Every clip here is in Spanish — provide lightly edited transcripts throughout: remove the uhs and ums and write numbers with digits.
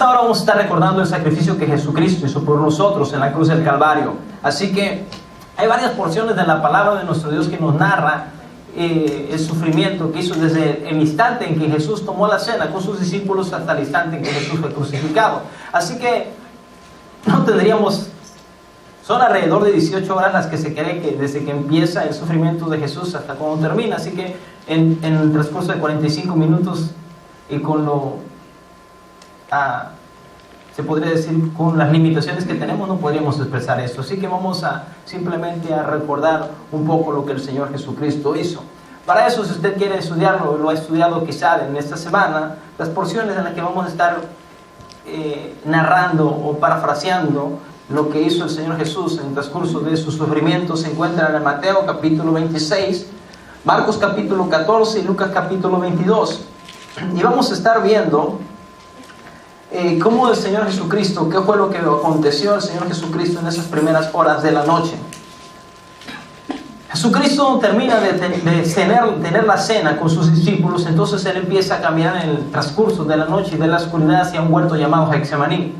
Ahora vamos a estar recordando el sacrificio que Jesucristo hizo por nosotros en la cruz del Calvario. Así que hay varias porciones de la palabra de nuestro Dios que nos narra el sufrimiento que hizo desde el instante en que Jesús tomó la cena con sus discípulos hasta el instante en que Jesús fue crucificado. Así que no tendríamos, son alrededor de 18 horas las que se cree que desde que empieza el sufrimiento de Jesús hasta cuando termina. Así que en el transcurso de 45 minutos y con lo se podría decir con las limitaciones que tenemos no podríamos expresar esto, así que vamos a simplemente a recordar un poco lo que el Señor Jesucristo hizo. Para eso, si usted quiere estudiarlo, lo ha estudiado quizá en esta semana, las porciones en las que vamos a estar narrando o parafraseando lo que hizo el Señor Jesús en el transcurso de su sufrimiento se encuentran en Mateo capítulo 26, Marcos capítulo 14 y Lucas capítulo 22, y vamos a estar viendo cómo el Señor Jesucristo, qué fue lo que aconteció al Señor Jesucristo en esas primeras horas de la noche. Jesucristo termina de tener la cena con sus discípulos, entonces Él empieza a caminar en el transcurso de la noche y de la oscuridad hacia un huerto llamado Getsemaní.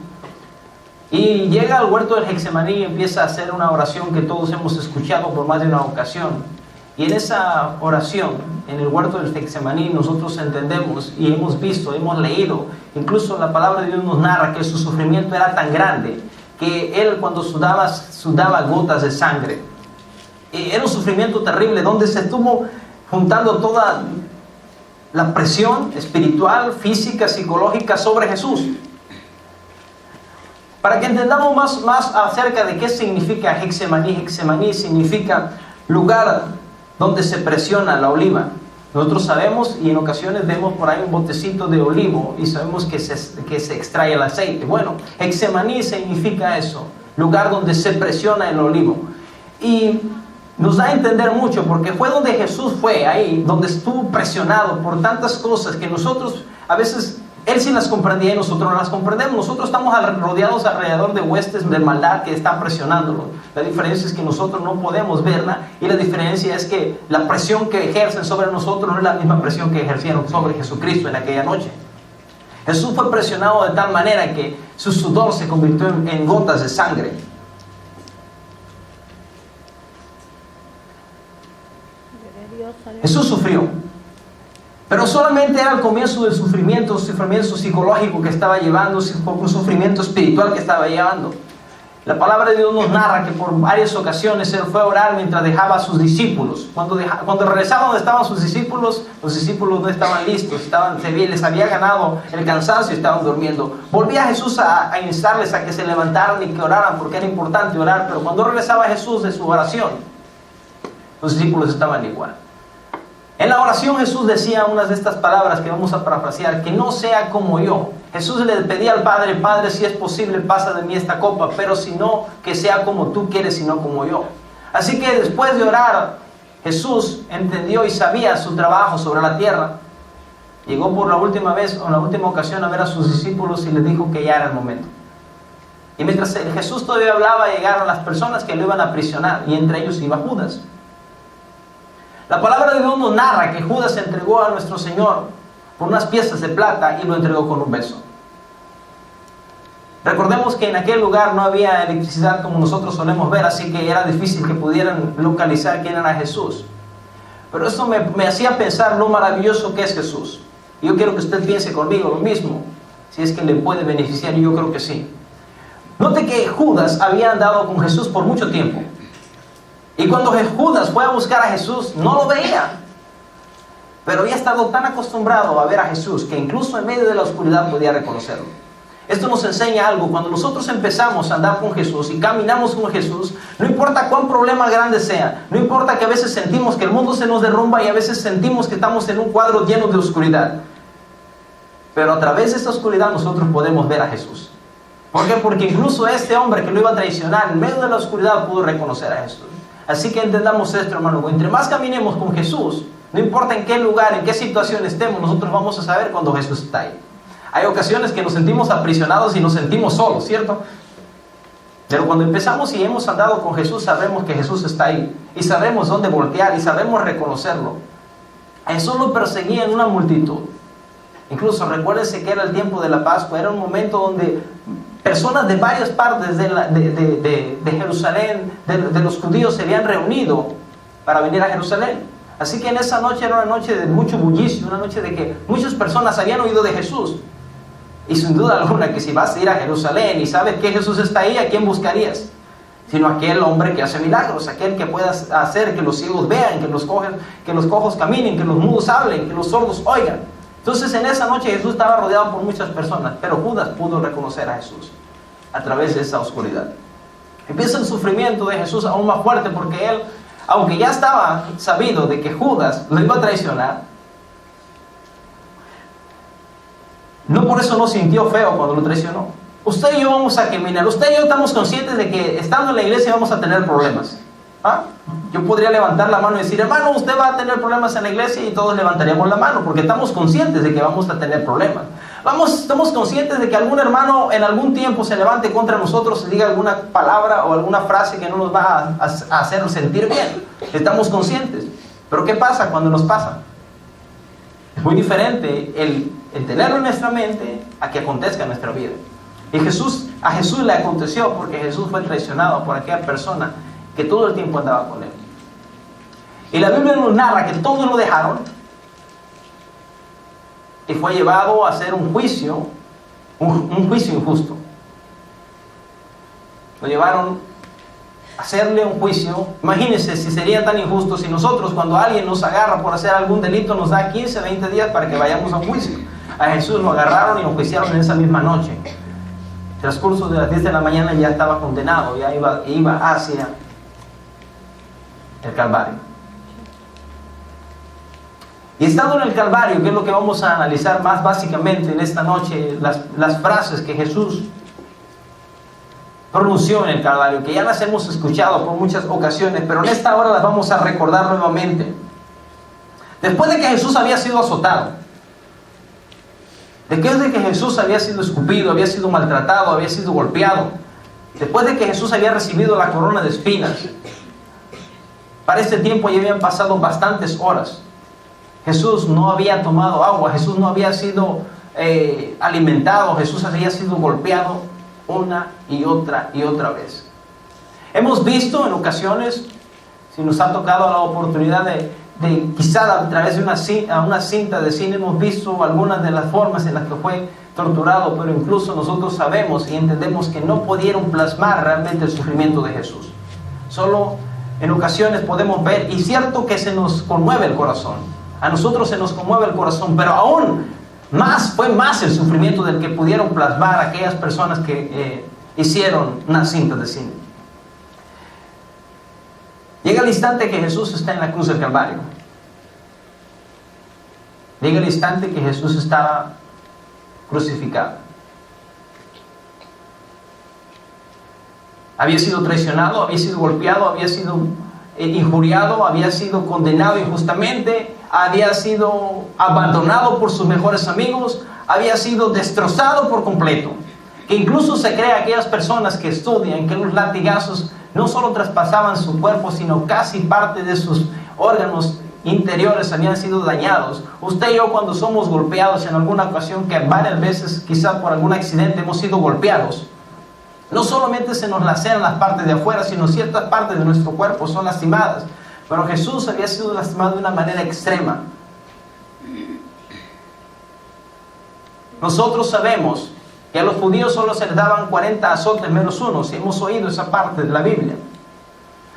Y llega al huerto del Getsemaní y empieza a hacer una oración que todos hemos escuchado por más de una ocasión. Y en esa oración, en el huerto del Getsemaní, nosotros entendemos y hemos visto, hemos leído, incluso la palabra de Dios nos narra que su sufrimiento era tan grande que Él cuando sudaba gotas de sangre. Era un sufrimiento terrible donde se estuvo juntando toda la presión espiritual, física, psicológica sobre Jesús. Para que entendamos más acerca de qué significa Getsemaní, Getsemaní significa lugar donde se presiona la oliva. Nosotros sabemos y en ocasiones vemos por ahí un botecito de olivo y sabemos que se extrae el aceite. Bueno, Getsemaní significa eso, lugar donde se presiona el olivo. Y nos da a entender mucho porque fue donde Jesús fue, ahí donde estuvo presionado por tantas cosas que nosotros a veces Él sí las comprendía y nosotros no las comprendemos. Nosotros estamos rodeados alrededor de huestes de maldad que están presionándolo. La diferencia es que nosotros no podemos verla y la diferencia es que la presión que ejercen sobre nosotros no es la misma presión que ejercieron sobre Jesucristo en aquella noche. Jesús fue presionado de tal manera que su sudor se convirtió en gotas de sangre. Jesús sufrió. Pero solamente era el comienzo del sufrimiento psicológico que estaba llevando, un sufrimiento espiritual que estaba llevando. La palabra de Dios nos narra que por varias ocasiones Él fue a orar mientras dejaba a sus discípulos. Cuando regresaba donde estaban sus discípulos, los discípulos no estaban listos, les había ganado el cansancio y estaban durmiendo. Volvía Jesús a instarles a que se levantaran y que oraran porque era importante orar, pero cuando regresaba Jesús de su oración, los discípulos estaban igual. En la oración Jesús decía unas de estas palabras que vamos a parafrasear, que no sea como yo. Jesús le pedía al Padre, Padre, si es posible, pasa de mí esta copa, pero si no, que sea como tú quieres y no como yo. Así que después de orar, Jesús entendió y sabía su trabajo sobre la tierra. Llegó por la última vez, o en la última ocasión, a ver a sus discípulos y les dijo que ya era el momento. Y mientras Jesús todavía hablaba, llegaron las personas que lo iban a aprisionar, y entre ellos iba Judas. La palabra de Dios nos narra que Judas se entregó a nuestro Señor por unas piezas de plata y lo entregó con un beso. Recordemos que en aquel lugar no había electricidad como nosotros solemos ver, así que era difícil que pudieran localizar quién era Jesús. Pero esto me hacía pensar lo maravilloso que es Jesús. Y yo quiero que usted piense conmigo lo mismo, si es que le puede beneficiar, y yo creo que sí. Note que Judas había andado con Jesús por mucho tiempo. Y cuando Judas fue a buscar a Jesús, no lo veía. Pero había estado tan acostumbrado a ver a Jesús que incluso en medio de la oscuridad podía reconocerlo. Esto nos enseña algo. Cuando nosotros empezamos a andar con Jesús y caminamos con Jesús, no importa cuán problema grande sea, no importa que a veces sentimos que el mundo se nos derrumba y a veces sentimos que estamos en un cuadro lleno de oscuridad. Pero a través de esta oscuridad nosotros podemos ver a Jesús. ¿Por qué? Porque incluso este hombre que lo iba a traicionar en medio de la oscuridad pudo reconocer a Jesús. Así que entendamos esto, hermano. Entre más caminemos con Jesús, no importa en qué lugar, en qué situación estemos, nosotros vamos a saber cuando Jesús está ahí. Hay ocasiones que nos sentimos aprisionados y nos sentimos solos, ¿cierto? Pero cuando empezamos y hemos andado con Jesús, sabemos que Jesús está ahí. Y sabemos dónde voltear y sabemos reconocerlo. A Jesús lo perseguían una multitud. Incluso recuérdense que era el tiempo de la Pascua, era un momento donde personas de varias partes de Jerusalén, de los judíos, se habían reunido para venir a Jerusalén. Así que en esa noche era una noche de mucho bullicio, una noche de que muchas personas habían oído de Jesús. Y sin duda alguna que si vas a ir a Jerusalén y sabes que Jesús está ahí, ¿a quién buscarías? Sino aquel hombre que hace milagros, aquel que pueda hacer que los ciegos vean, que los cojos caminen, que los mudos hablen, que los sordos oigan. Entonces en esa noche Jesús estaba rodeado por muchas personas, pero Judas pudo reconocer a Jesús a través de esa oscuridad. Empieza el sufrimiento de Jesús aún más fuerte, porque él, aunque ya estaba sabido de que Judas lo iba a traicionar, no por eso no sintió feo cuando lo traicionó. Usted y yo vamos a caminar, usted y yo estamos conscientes de que estando en la iglesia vamos a tener problemas. ¿Ah? Yo podría levantar la mano y decir, hermano, usted va a tener problemas en la iglesia, y todos levantaríamos la mano, porque estamos conscientes de que vamos a tener problemas. Estamos conscientes de que algún hermano en algún tiempo se levante contra nosotros y diga alguna palabra o alguna frase que no nos va a hacer sentir bien. Estamos conscientes. Pero ¿qué pasa cuando nos pasa? Es muy diferente el tenerlo en nuestra mente a que acontezca en nuestra vida. Y a Jesús le aconteció porque Jesús fue traicionado por aquella persona que todo el tiempo andaba con él. Y la Biblia nos narra que todos lo dejaron y fue llevado a hacer un juicio injusto. Lo llevaron a hacerle un juicio. Imagínense si sería tan injusto si nosotros, cuando alguien nos agarra por hacer algún delito, nos da 15, 20 días para que vayamos a un juicio. A Jesús lo agarraron y lo juiciaron en esa misma noche. Transcurso de las 10 de la mañana ya estaba condenado, ya iba hacia el Calvario. Y estando en el Calvario, que es lo que vamos a analizar más básicamente en esta noche, las frases que Jesús pronunció en el Calvario, que ya las hemos escuchado por muchas ocasiones, pero en esta hora las vamos a recordar nuevamente. Después de que Jesús había sido azotado, después de que Jesús había sido escupido, había sido maltratado, había sido golpeado, después de que Jesús había recibido la corona de espinas, para este tiempo ya habían pasado bastantes horas. Jesús no había tomado agua, Jesús no había sido alimentado, Jesús había sido golpeado una y otra vez. Hemos visto en ocasiones, si nos ha tocado la oportunidad de quizá a través de una cinta de cine, hemos visto algunas de las formas en las que fue torturado, pero incluso nosotros sabemos y entendemos que no pudieron plasmar realmente el sufrimiento de Jesús. Solo en ocasiones podemos ver, y cierto que se nos conmueve el corazón, a nosotros se nos conmueve el corazón, pero aún fue más el sufrimiento del que pudieron plasmar aquellas personas que hicieron una cinta de cine. Llega el instante que Jesús está en la cruz del Calvario. Llega el instante que Jesús estaba crucificado. Había sido traicionado, había sido golpeado, había sido injuriado, había sido condenado injustamente, había sido abandonado por sus mejores amigos, había sido destrozado por completo. Que incluso se cree aquellas personas que estudian que los latigazos no solo traspasaban su cuerpo, sino casi parte de sus órganos interiores habían sido dañados. Usted y yo, cuando somos golpeados en alguna ocasión, que varias veces quizá por algún accidente hemos sido golpeados, no solamente se nos laceran las partes de afuera, sino ciertas partes de nuestro cuerpo son lastimadas. Pero Jesús había sido lastimado de una manera extrema. Nosotros sabemos que a los judíos solo se les daban 40 azotes menos uno, si hemos oído esa parte de la Biblia.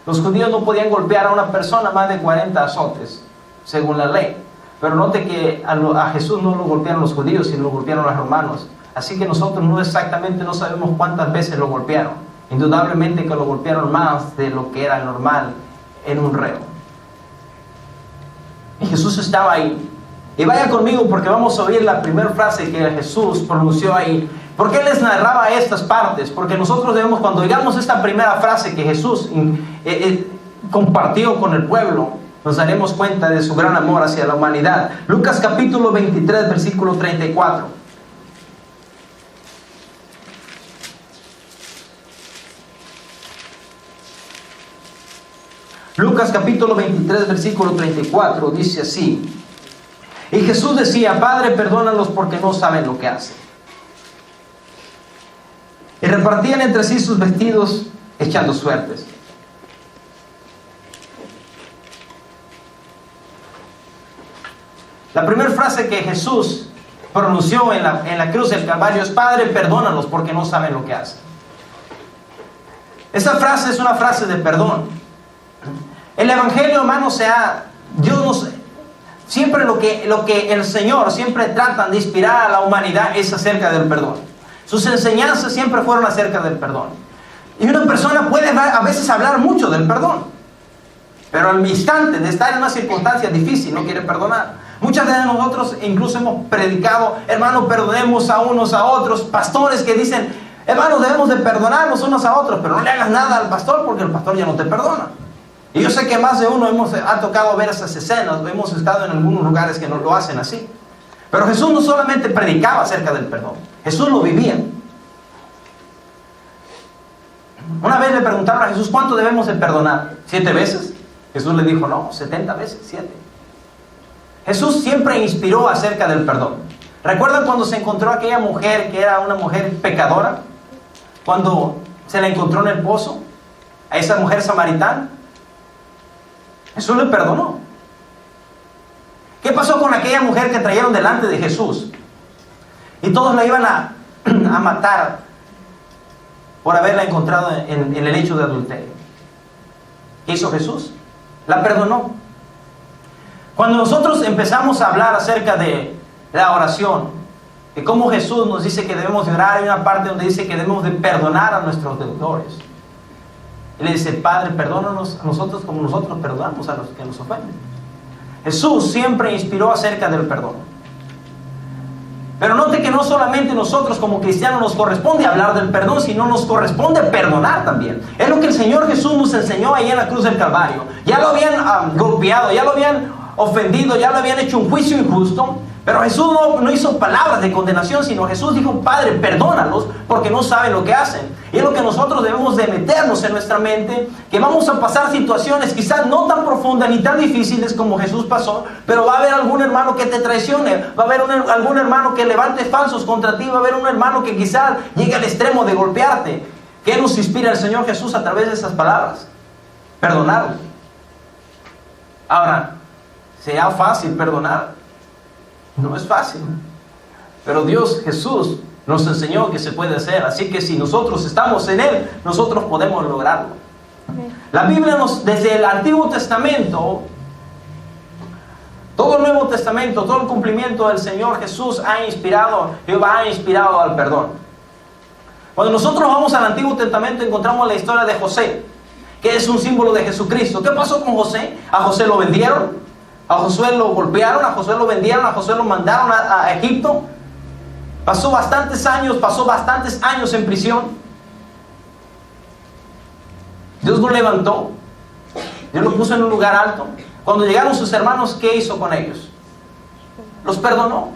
Los judíos no podían golpear a una persona más de 40 azotes, según la ley. Pero note que a Jesús no lo golpearon los judíos, sino lo golpearon los romanos. Así que nosotros no sabemos cuántas veces lo golpearon. Indudablemente que lo golpearon más de lo que era normal en un reo. Y Jesús estaba ahí. Y vaya conmigo porque vamos a oír la primera frase que Jesús pronunció ahí. ¿Por qué les narraba estas partes? Porque nosotros debemos, cuando oigamos esta primera frase que Jesús compartió con el pueblo, nos daremos cuenta de su gran amor hacia la humanidad. Lucas capítulo 23, versículo 34. Lucas capítulo 23, versículo 34, dice así: Y Y Jesús decía, Padre, perdónalos porque no saben lo que hacen. Y repartían entre sí sus vestidos echando suertes. La primera frase que Jesús pronunció en la cruz del Calvario es, Padre, perdónalos porque no saben lo que hacen. Esa frase es una frase de perdón. El Evangelio, hermano, yo no sé, siempre lo que el Señor siempre trata de inspirar a la humanidad es acerca del perdón. Sus enseñanzas siempre fueron acerca del perdón. Y una persona puede a veces hablar mucho del perdón, pero al instante de estar en una circunstancia difícil no quiere perdonar. Muchas veces nosotros incluso hemos predicado, hermano, perdonemos a unos a otros. Pastores que dicen, hermano, debemos de perdonarnos unos a otros, pero no le hagas nada al pastor porque el pastor ya no te perdona. Y yo sé que más de uno ha tocado ver esas escenas, hemos estado en algunos lugares que no lo hacen así. Pero Jesús no solamente predicaba acerca del perdón, Jesús lo vivía. Una vez le preguntaron a Jesús, ¿cuánto debemos de perdonar? ¿7 veces? Jesús le dijo, no, 70 veces, 7. Jesús siempre inspiró acerca del perdón. ¿Recuerdan cuando se encontró aquella mujer que era una mujer pecadora? Cuando se la encontró en el pozo, a esa mujer samaritana. Jesús le perdonó. ¿Qué pasó con aquella mujer que trajeron delante de Jesús? Y todos la iban a matar por haberla encontrado en el hecho de adulterio. ¿Qué hizo Jesús? La perdonó. Cuando nosotros empezamos a hablar acerca de la oración, de cómo Jesús nos dice que debemos de orar, hay una parte donde dice que debemos de perdonar a nuestros deudores. Él le dice, Padre, perdónanos a nosotros como nosotros perdonamos a los que nos ofenden. Jesús siempre inspiró acerca del perdón. Pero note que no solamente nosotros como cristianos nos corresponde hablar del perdón, sino nos corresponde perdonar también. Es lo que el Señor Jesús nos enseñó ahí en la cruz del Calvario. Ya lo habían golpeado, ya lo habían ofendido, ya le habían hecho un juicio injusto, pero Jesús no hizo palabras de condenación, sino Jesús dijo, Padre, perdónalos porque no saben lo que hacen. Y es lo que nosotros debemos de meternos en nuestra mente, que vamos a pasar situaciones quizás no tan profundas ni tan difíciles como Jesús pasó, pero va a haber algún hermano que te traicione, va a haber algún hermano que levante falsos contra ti, va a haber un hermano que quizás llegue al extremo de golpearte. ¿Qué nos inspira el Señor Jesús a través de esas palabras? Perdonarlo. Ahora, ¿será fácil perdonar? No es fácil. Pero Dios, Jesús, nos enseñó que se puede hacer. Así que si nosotros estamos en Él, nosotros podemos lograrlo. La Biblia desde el Antiguo Testamento, todo el Nuevo Testamento, todo el cumplimiento del Señor Jesús Jehová ha inspirado al perdón. Cuando nosotros vamos al Antiguo Testamento encontramos la historia de José, que es un símbolo de Jesucristo. ¿Qué pasó con José? A José lo vendieron. A Josué lo golpearon, a Josué lo vendieron, a Josué lo mandaron a Egipto. Pasó bastantes años en prisión. Dios lo levantó. Dios lo puso en un lugar alto. Cuando llegaron sus hermanos, ¿qué hizo con ellos? Los perdonó.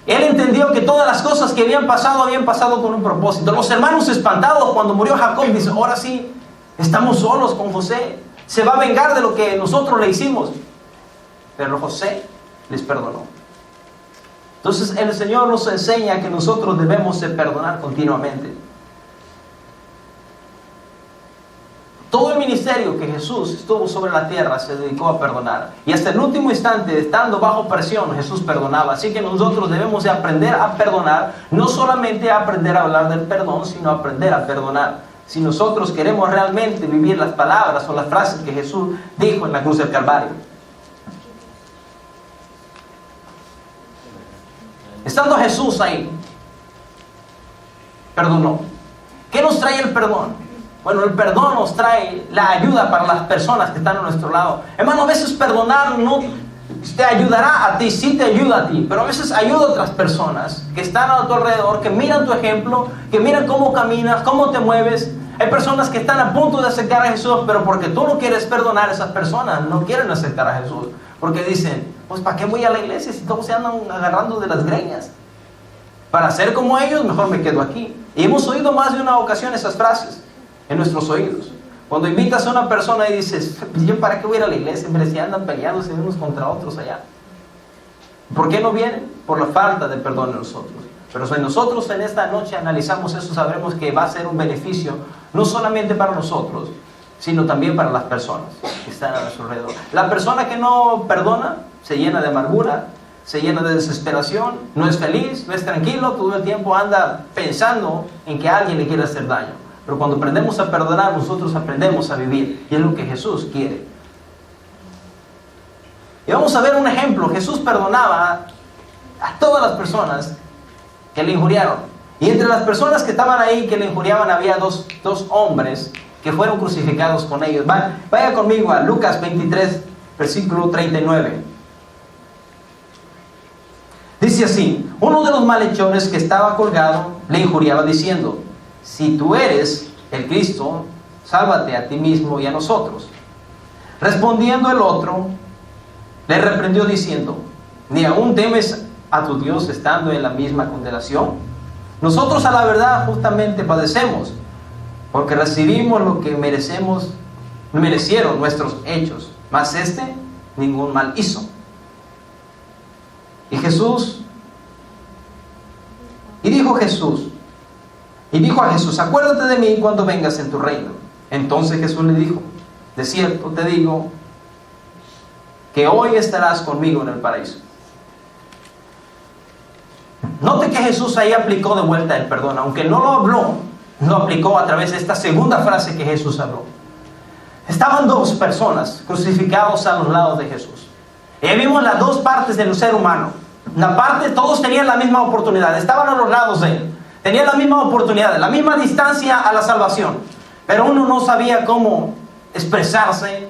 Él entendió que todas las cosas que habían pasado con un propósito. Los hermanos espantados cuando murió Jacob, dicen, ahora sí, estamos solos con José. Se va a vengar de lo que nosotros le hicimos. Pero José les perdonó. Entonces el Señor nos enseña que nosotros debemos de perdonar continuamente. Todo el ministerio que Jesús estuvo sobre la tierra se dedicó a perdonar. Y hasta el último instante, estando bajo presión, Jesús perdonaba. Así que nosotros debemos de aprender a perdonar. No solamente a aprender a hablar del perdón, sino a aprender a perdonar. Si nosotros queremos realmente vivir las palabras o las frases que Jesús dijo en la cruz del Calvario. Estando Jesús ahí, perdonó. ¿Qué nos trae el perdón? Bueno, el perdón nos trae la ayuda para las personas que están a nuestro lado. Hermano, a veces perdonar no te ayudará a ti, sí te ayuda a ti, pero a veces ayuda a otras personas que están a tu alrededor, que miran tu ejemplo, que miran cómo caminas, cómo te mueves. Hay personas que están a punto de aceptar a Jesús, pero porque tú no quieres perdonar, esas personas no quieren aceptar a Jesús. Porque dicen, pues ¿para qué voy a la iglesia si todos se andan agarrando de las greñas? Para ser como ellos, mejor me quedo aquí. Y hemos oído más de una ocasión esas frases en nuestros oídos. Cuando invitas a una persona y dices, ¿yo para qué voy a ir a la iglesia? Hombre, si andan peleándose unos contra otros allá. ¿Por qué no vienen? Por la falta de perdón en nosotros. Pero si nosotros en esta noche analizamos eso, sabremos que va a ser un beneficio no solamente para nosotros, sino también para las personas que están a nuestro alrededor. La persona que no perdona se llena de amargura, se llena de desesperación, no es feliz, no es tranquilo, todo el tiempo anda pensando en que alguien le quiere hacer daño. Pero cuando aprendemos a perdonar, nosotros aprendemos a vivir, y es lo que Jesús quiere. Y vamos a ver un ejemplo. Jesús perdonaba a todas las personas que le injuriaron. Y entre las personas que estaban ahí que le injuriaban había dos hombres que fueron crucificados con ellos. Vaya conmigo a Lucas 23, versículo 39. Dice así: uno de los malhechores que estaba colgado le injuriaba diciendo: si tú eres el Cristo, sálvate a ti mismo y a nosotros. Respondiendo el otro, le reprendió diciendo: ¿ni aún temes a tu Dios estando en la misma condenación? Nosotros a la verdad justamente padecemos, porque recibimos lo que merecieron nuestros hechos, mas este ningún mal hizo. Y dijo a Jesús: acuérdate de mí cuando vengas en tu reino. Entonces Jesús le dijo: de cierto te digo que hoy estarás conmigo en el paraíso. Note que Jesús ahí aplicó de vuelta el perdón, aunque no lo habló, lo aplicó a través de esta segunda frase que Jesús habló. Estaban dos personas crucificados a los lados de Jesús. Y vimos las dos partes del ser humano. Una parte, todos tenían la misma oportunidad, estaban a los lados de él, tenían la misma oportunidad, la misma distancia a la salvación, pero uno no sabía cómo expresarse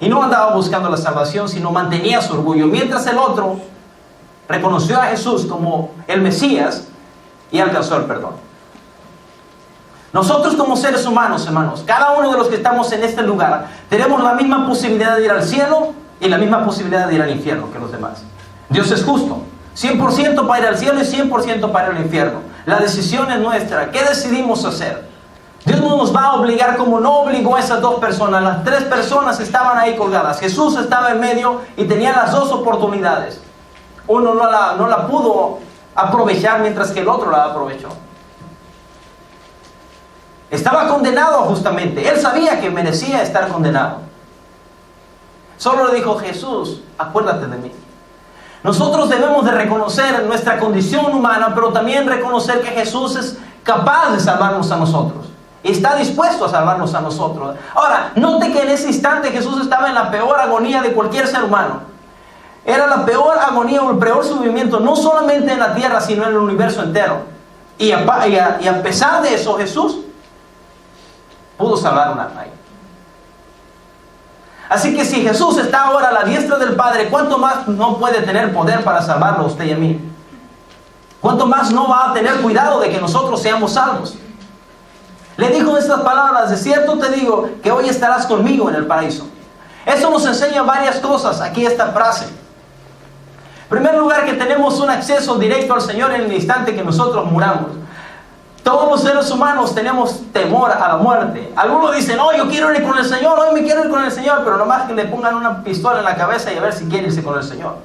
y no andaba buscando la salvación, sino mantenía su orgullo, mientras el otro reconoció a Jesús como el Mesías y alcanzó el perdón. Nosotros como seres humanos, hermanos, cada uno de los que estamos en este lugar, tenemos la misma posibilidad de ir al cielo y la misma posibilidad de ir al infierno que los demás. Dios es justo, 100% para ir al cielo y 100% para ir al infierno. La decisión es nuestra. ¿Qué decidimos hacer? Dios no nos va a obligar como no obligó a esas dos personas. Las tres personas estaban ahí colgadas. Jesús estaba en medio y tenía las dos oportunidades. Uno no la pudo aprovechar mientras que el otro la aprovechó. Estaba condenado justamente. Él sabía que merecía estar condenado. Solo le dijo: Jesús, acuérdate de mí. Nosotros debemos de reconocer nuestra condición humana, pero también reconocer que Jesús es capaz de salvarnos a nosotros. Y está dispuesto a salvarnos a nosotros. Ahora, note que en ese instante Jesús estaba en la peor agonía de cualquier ser humano. Era la peor agonía o el peor sufrimiento, no solamente en la tierra, sino en el universo entero. Y a pesar de eso, Jesús pudo salvar una alma. Así que si Jesús está ahora a la diestra del Padre, ¿cuánto más no puede tener poder para salvarlo a usted y a mí? ¿Cuánto más no va a tener cuidado de que nosotros seamos salvos? Le dijo estas palabras: de cierto te digo que hoy estarás conmigo en el paraíso. Eso nos enseña varias cosas aquí esta frase. En primer lugar, que tenemos un acceso directo al Señor en el instante que nosotros muramos. Todos los seres humanos tenemos temor a la muerte. Algunos dicen: no, yo quiero ir con el Señor, hoy me quiero ir con el Señor, pero nomás que le pongan una pistola en la cabeza y a ver si quiere irse con el Señor.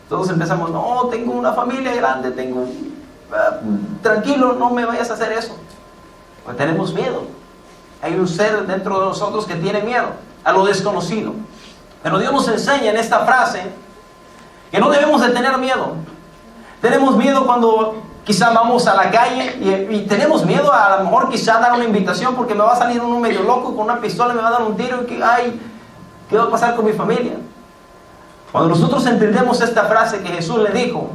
Todos empezamos: no, tengo una familia grande, tranquilo, no me vayas a hacer eso. Pues tenemos miedo. Hay un ser dentro de nosotros que tiene miedo a lo desconocido. Pero Dios nos enseña en esta frase que no debemos de tener miedo. Tenemos miedo cuando quizá vamos a la calle y tenemos miedo a lo mejor quizá dar una invitación porque me va a salir uno medio loco con una pistola y me va a dar un tiro y ¿qué va a pasar con mi familia? Cuando nosotros entendemos esta frase que Jesús le dijo: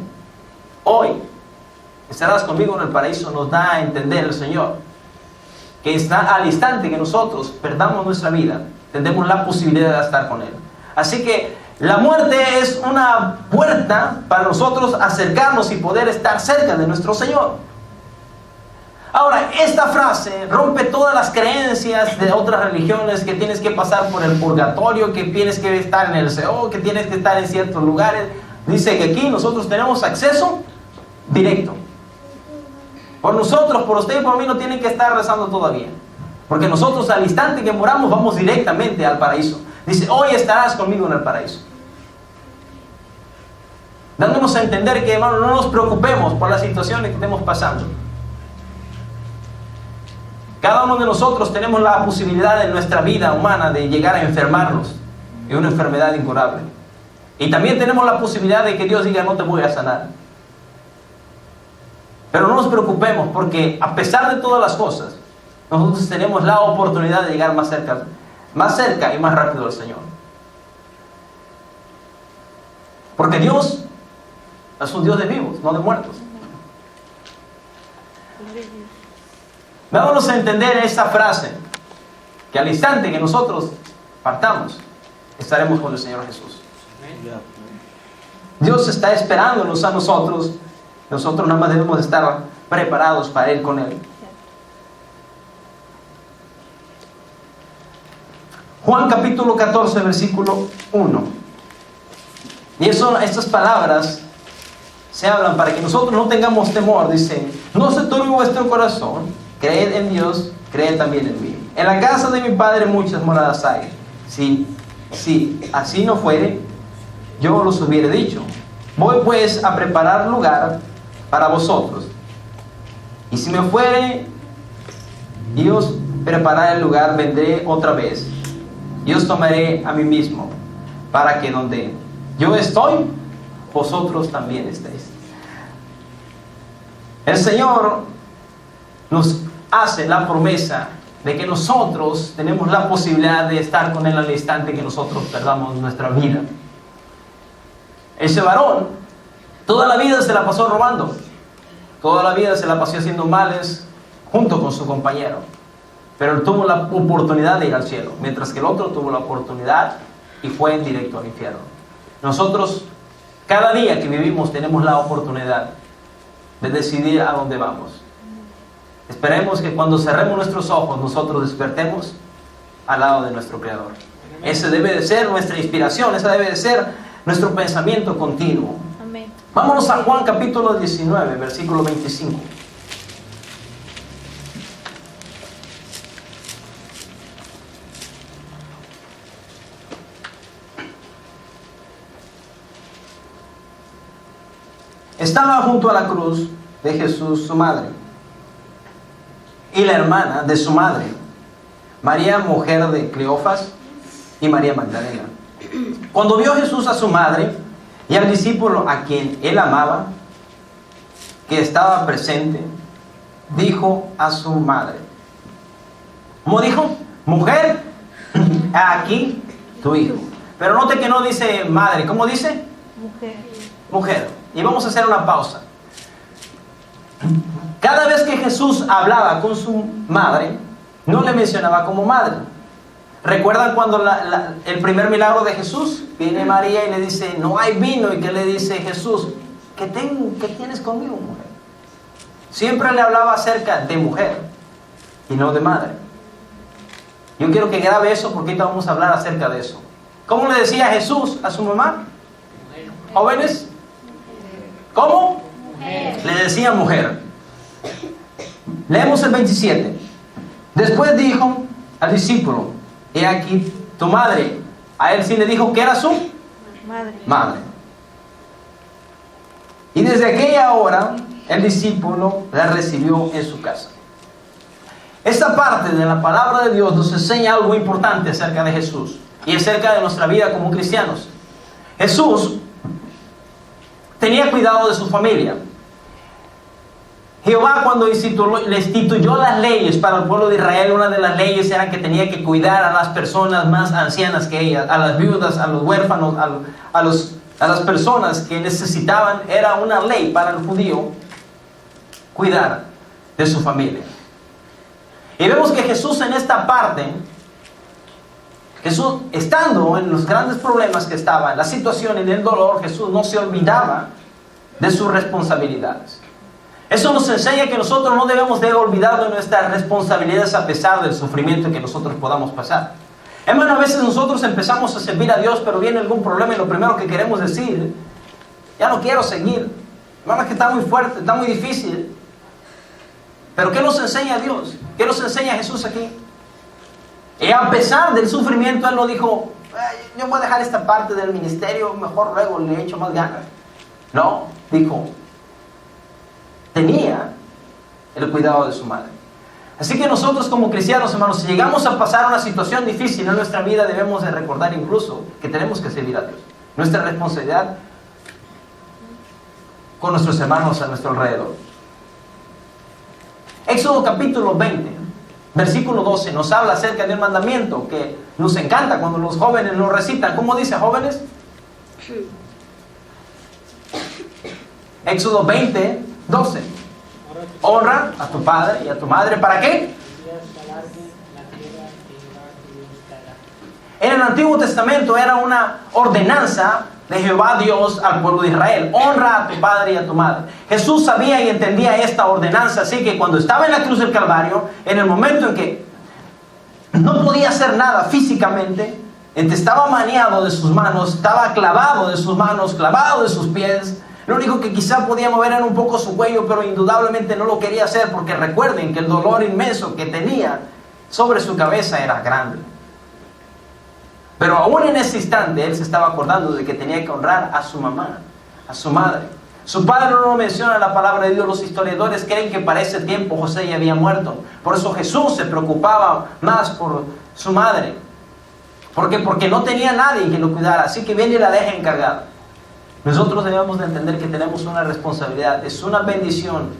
hoy estarás conmigo en el paraíso, nos da a entender el Señor que está al instante que nosotros perdamos nuestra vida, tendremos la posibilidad de estar con Él. Así que la muerte es una puerta para nosotros acercarnos y poder estar cerca de nuestro Señor. Ahora, esta frase rompe todas las creencias de otras religiones, que tienes que pasar por el purgatorio, que tienes que estar en el Seol, que tienes que estar en ciertos lugares. Dice que aquí nosotros tenemos acceso directo. Por nosotros, por usted y por mí, no tienen que estar rezando todavía. Porque nosotros al instante que moramos vamos directamente al paraíso. Dice, hoy estarás conmigo en el paraíso. Dándonos a entender que, hermano, no nos preocupemos por las situaciones que estemos pasando. Cada uno de nosotros tenemos la posibilidad en nuestra vida humana de llegar a enfermarnos de una enfermedad incurable. Y también tenemos la posibilidad de que Dios diga, no te voy a sanar. Pero no nos preocupemos, porque a pesar de todas las cosas, nosotros tenemos la oportunidad de llegar más cerca y más rápido al Señor. Porque Dios es un Dios de vivos, no de muertos. Vámonos a entender esta frase, que al instante que nosotros partamos, estaremos con el Señor Jesús. Dios está esperándonos a nosotros. Nosotros nada más debemos estar preparados para ir con Él. Juan capítulo 14, versículo 1. Y estas palabras se hablan para que nosotros no tengamos temor. Dice, no se turbe vuestro corazón, creed en Dios, creed también en mí. En la casa de mi Padre muchas moradas hay. Si así no fuere, yo os hubiera dicho. Voy pues a preparar lugar para vosotros. Y si me fuere y os prepararé el lugar, vendré otra vez y os tomaré a mí mismo, para que donde yo estoy, vosotros también estéis. El Señor nos hace la promesa de que nosotros tenemos la posibilidad de estar con Él al instante que nosotros perdamos nuestra vida. Ese varón toda la vida se la pasó robando, toda la vida se la pasó haciendo males junto con su compañero, pero él tuvo la oportunidad de ir al cielo, mientras que el otro tuvo la oportunidad y fue en directo al infierno. Nosotros cada día que vivimos tenemos la oportunidad de decidir a dónde vamos. Esperemos que cuando cerremos nuestros ojos nosotros despertemos al lado de nuestro Creador. Ese debe de ser nuestra inspiración, ese debe de ser nuestro pensamiento continuo. Amén. Vámonos a Juan capítulo 19, versículo 25. Estaba junto a la cruz de Jesús su madre y la hermana de su madre, María, mujer de Cleofas, y María Magdalena. Cuando vio Jesús a su madre y al discípulo a quien él amaba, que estaba presente, dijo a su madre, ¿cómo dijo? Mujer, aquí tu hijo. Pero note que no dice madre, ¿cómo dice? Mujer. Mujer. Y vamos a hacer una pausa. Cada vez que Jesús hablaba con su madre, no le mencionaba como madre. ¿Recuerdan cuando el primer milagro de Jesús? Viene María y le dice, no hay vino. ¿Y qué le dice Jesús? ¿Qué tienes conmigo, mujer? Siempre le hablaba acerca de mujer y no de madre. Yo quiero que grabe eso porque ahorita vamos a hablar acerca de eso. ¿Cómo le decía Jesús a su mamá? ¿Jóvenes? ¿Cómo? Mujer. Le decía mujer. Leemos el 27. Después dijo al discípulo, he aquí tu madre. A él sí le dijo que era su madre. Y desde aquella hora el discípulo la recibió en su casa. Esta parte de la palabra de Dios nos enseña algo importante acerca de Jesús y acerca de nuestra vida como cristianos. Jesús tenía cuidado de su familia. Jehová, cuando le instituyó las leyes para el pueblo de Israel, una de las leyes era que tenía que cuidar a las personas más ancianas que ellas, a las viudas, a los huérfanos, a las personas que necesitaban. Era una ley para el judío cuidar de su familia. Y vemos que Jesús en esta parte, Jesús estando en los grandes problemas que estaba, en la situación, en el dolor, Jesús no se olvidaba de sus responsabilidades. Eso nos enseña que nosotros no debemos de olvidar de nuestras responsabilidades a pesar del sufrimiento que nosotros podamos pasar. Hermano, a veces nosotros empezamos a servir a Dios, pero viene algún problema y lo primero que queremos decir, ya no quiero seguir. Hermano, es que está muy fuerte, está muy difícil. Pero ¿qué nos enseña Dios? ¿Qué nos enseña Jesús aquí? Y a pesar del sufrimiento, él no dijo, yo voy a dejar esta parte del ministerio, mejor luego le echo más ganas. No, dijo, tenía el cuidado de su madre. Así que nosotros como cristianos, hermanos, si llegamos a pasar una situación difícil en nuestra vida, debemos de recordar incluso que tenemos que servir a Dios. Nuestra responsabilidad con nuestros hermanos a nuestro alrededor. Éxodo capítulo 20, versículo 12, nos habla acerca de un mandamiento que nos encanta cuando los jóvenes lo recitan. ¿Cómo dice, jóvenes? Éxodo 20, 12. Honra a tu padre y a tu madre. ¿Para qué? En el Antiguo Testamento era una ordenanza de Jehová Dios al pueblo de Israel. Honra a tu padre y a tu madre. Jesús sabía y entendía esta ordenanza, así que cuando estaba en la cruz del Calvario, en el momento en que no podía hacer nada físicamente, estaba maniado de sus manos, estaba clavado de sus manos, clavado de sus pies. Lo único que quizá podía mover era un poco su cuello, pero indudablemente no lo quería hacer, porque recuerden que el dolor inmenso que tenía sobre su cabeza era grande. Pero aún en ese instante, él se estaba acordando de que tenía que honrar a su mamá, a su madre. Su padre no lo menciona en la palabra de Dios. Los historiadores creen que para ese tiempo José ya había muerto. Por eso Jesús se preocupaba más por su madre. ¿Por qué? Porque no tenía nadie que lo cuidara, así que viene y la deja encargada. Nosotros debemos de entender que tenemos una responsabilidad. Es una bendición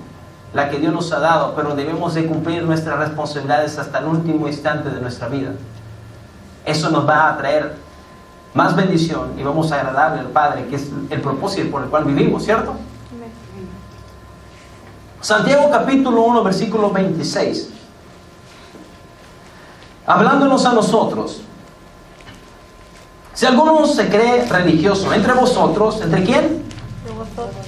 la que Dios nos ha dado, pero debemos de cumplir nuestras responsabilidades hasta el último instante de nuestra vida. Eso nos va a traer más bendición y vamos a agradarle al Padre, que es el propósito por el cual vivimos, ¿cierto? Santiago capítulo 1, versículo 26. Hablándonos a nosotros. Si alguno se cree religioso entre vosotros, ¿entre quién? De vosotros.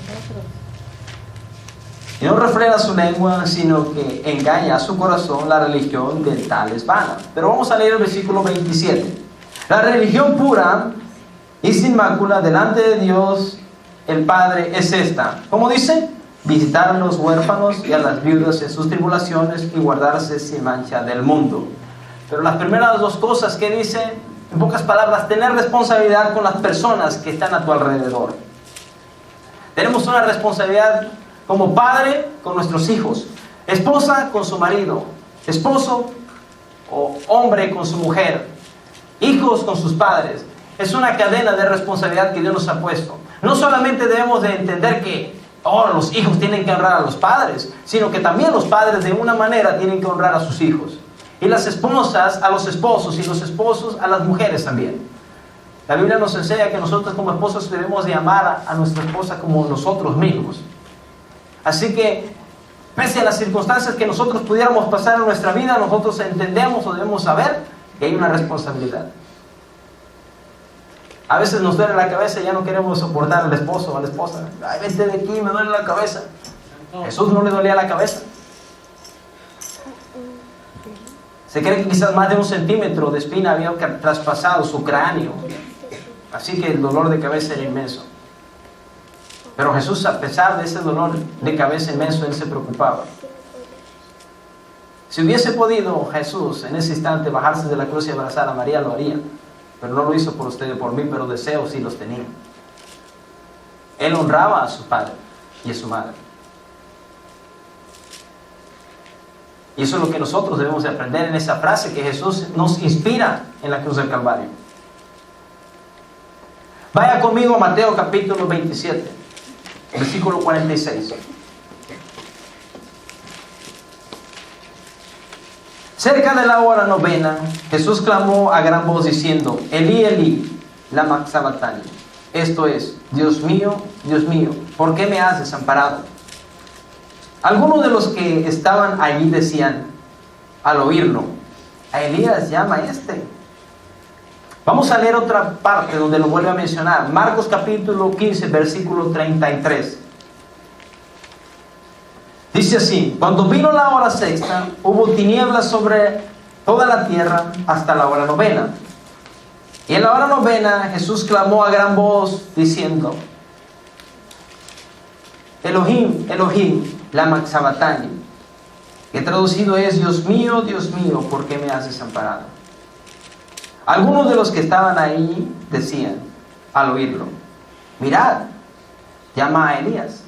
Y no refrena su lengua, sino que engaña a su corazón, la religión del tal es vana. Pero vamos a leer el versículo 27. La religión pura y sin mácula delante de Dios el Padre es esta. ¿Cómo dice? Visitar a los huérfanos y a las viudas en sus tribulaciones y guardarse sin mancha del mundo. Pero las primeras dos cosas que dice, en pocas palabras, tener responsabilidad con las personas que están a tu alrededor. Tenemos una responsabilidad como padre con nuestros hijos, esposa con su marido, esposo o hombre con su mujer, hijos con sus padres. Es una cadena de responsabilidad que Dios nos ha puesto. No solamente debemos de entender que los hijos tienen que honrar a los padres, sino que también los padres de una manera tienen que honrar a sus hijos. Y las esposas a los esposos y los esposos a las mujeres también. La Biblia nos enseña que nosotros como esposos debemos de amar a nuestra esposa como nosotros mismos. Así que, pese a las circunstancias que nosotros pudiéramos pasar en nuestra vida, nosotros entendemos o debemos saber que hay una responsabilidad. A veces nos duele la cabeza y ya no queremos soportar al esposo o a la esposa. Ay, vete de aquí, me duele la cabeza. Jesús no le dolía la cabeza. Se cree que quizás más de 1 centímetro de espina había traspasado su cráneo. Así que el dolor de cabeza era inmenso. Pero Jesús, a pesar de ese dolor de cabeza inmenso, Él se preocupaba. Si hubiese podido Jesús en ese instante bajarse de la cruz y abrazar a María, lo haría. Pero no lo hizo por usted y por mí, pero deseos sí los tenía. Él honraba a su padre y a su madre. Y eso es lo que nosotros debemos de aprender en esa frase que Jesús nos inspira en la cruz del Calvario. Vaya conmigo a Mateo capítulo 27, versículo 46. Cerca de la hora novena, Jesús clamó a gran voz diciendo: Elí, Elí, lama sabactani. Esto es: Dios mío, ¿por qué me has desamparado? Algunos de los que estaban allí decían al oírlo: a Elías llama este. Vamos a leer otra parte donde lo vuelve a mencionar. Marcos capítulo 15, versículo 33. Dice así: cuando vino la hora sexta, hubo tinieblas sobre toda la tierra hasta la hora novena. Y en la hora novena Jesús clamó a gran voz diciendo: Elohim, Elohim, lama sabactani, que traducido es: Dios mío, ¿por qué me has desamparado? Algunos de los que estaban ahí decían, al oírlo, mirad, llama a Elías.